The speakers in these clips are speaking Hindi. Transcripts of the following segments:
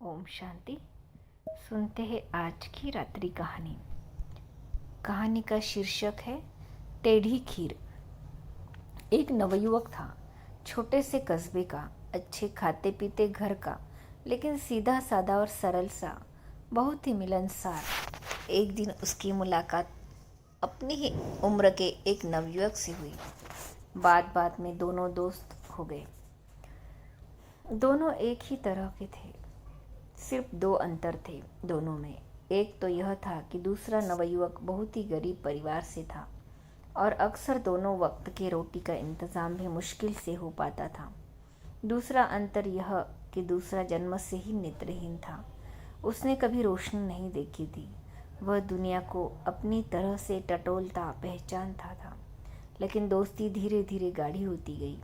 ओम शांति। सुनते हैं आज की रात्रि कहानी। कहानी का शीर्षक है टेढ़ी खीर। एक नवयुवक था, छोटे से कस्बे का, अच्छे खाते पीते घर का, लेकिन सीधा साधा और सरल सा, बहुत ही मिलनसार। एक दिन उसकी मुलाकात अपनी ही उम्र के एक नवयुवक से हुई। बात बात में दोनों दोस्त हो गए। दोनों एक ही तरह के थे, सिर्फ दो अंतर थे दोनों में। एक तो यह था कि दूसरा नवयुवक बहुत ही गरीब परिवार से था और अक्सर दोनों वक्त के रोटी का इंतज़ाम भी मुश्किल से हो पाता था। दूसरा अंतर यह कि दूसरा जन्म से ही नेत्रहीन था। उसने कभी रोशनी नहीं देखी थी। वह दुनिया को अपनी तरह से टटोलता पहचानता था, लेकिन दोस्ती धीरे धीरे गाढ़ी होती गई।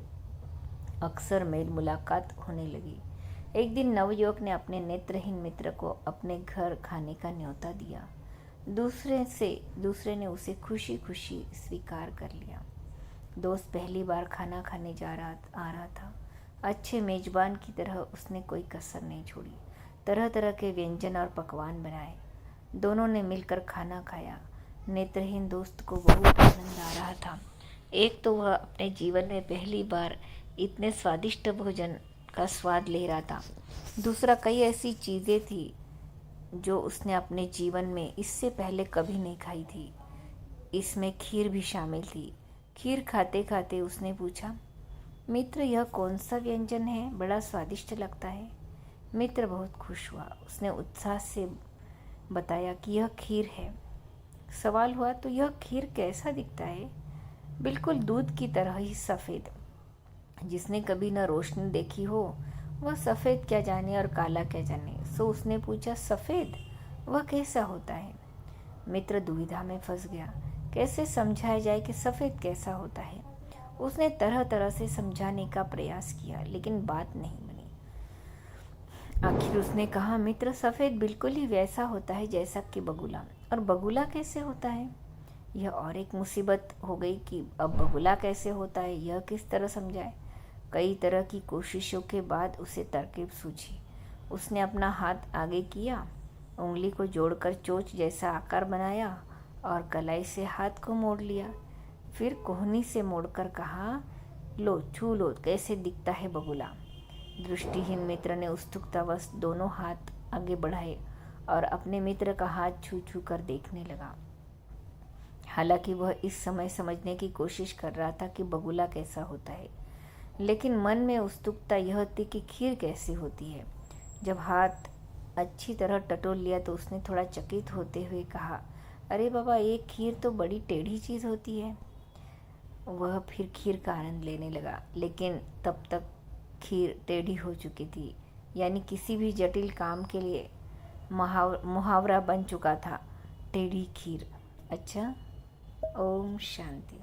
अक्सर मेल मुलाकात होने लगी। एक दिन नवयुवक ने अपने नेत्रहीन मित्र को अपने घर खाने का न्योता दिया। दूसरे ने उसे खुशी खुशी स्वीकार कर लिया। दोस्त पहली बार खाना खाने आ रहा था। अच्छे मेजबान की तरह उसने कोई कसर नहीं छोड़ी। तरह तरह के व्यंजन और पकवान बनाए। दोनों ने मिलकर खाना खाया। नेत्रहीन दोस्त को बहुत आनंद आ रहा था। एक तो वह अपने जीवन में पहली बार इतने स्वादिष्ट भोजन का स्वाद ले रहा था। दूसरा, कई ऐसी चीज़ें थी जो उसने अपने जीवन में इससे पहले कभी नहीं खाई थी। इसमें खीर भी शामिल थी। खीर खाते खाते उसने पूछा, मित्र, यह कौन सा व्यंजन है? बड़ा स्वादिष्ट लगता है। मित्र बहुत खुश हुआ। उसने उत्साह से बताया कि यह खीर है। सवाल हुआ, तो यह खीर कैसा दिखता है? बिल्कुल दूध की तरह ही सफ़ेद। जिसने कभी न रोशनी देखी हो वह सफ़ेद क्या जाने और काला क्या जाने। सो उसने पूछा, सफ़ेद वह कैसा होता है? मित्र दुविधा में फंस गया। कैसे समझाया जाए कि सफ़ेद कैसा होता है? उसने तरह तरह से समझाने का प्रयास किया, लेकिन बात नहीं बनी। आखिर उसने कहा, मित्र, सफ़ेद बिल्कुल ही वैसा होता है जैसा कि बगुला। और बगुला कैसे होता है? यह और एक मुसीबत हो गई कि अब बगुला कैसे होता है, यह किस तरह समझाए। कई तरह की कोशिशों के बाद उसे तरकीब सूझी। उसने अपना हाथ आगे किया, उंगली को जोड़कर चोंच जैसा आकार बनाया और कलाई से हाथ को मोड़ लिया। फिर कोहनी से मोड़कर कहा, लो छू लो, कैसे दिखता है बगुला। दृष्टिहीन मित्र ने उत्सुकतावश दोनों हाथ आगे बढ़ाए और अपने मित्र का हाथ छू छू कर देखने लगा। हालांकि वह इस समय समझने की कोशिश कर रहा था कि बगुला कैसा होता है, लेकिन मन में उत्सुकता यह थी कि खीर कैसी होती है। जब हाथ अच्छी तरह टटोल लिया तो उसने थोड़ा चकित होते हुए कहा, अरे बाबा, एक खीर तो बड़ी टेढ़ी चीज़ होती है। वह फिर खीर का आनंद लेने लगा, लेकिन तब तक खीर टेढ़ी हो चुकी थी। यानी किसी भी जटिल काम के लिए मुहावरा बन चुका था, टेढ़ी खीर। अच्छा, ओम शांति।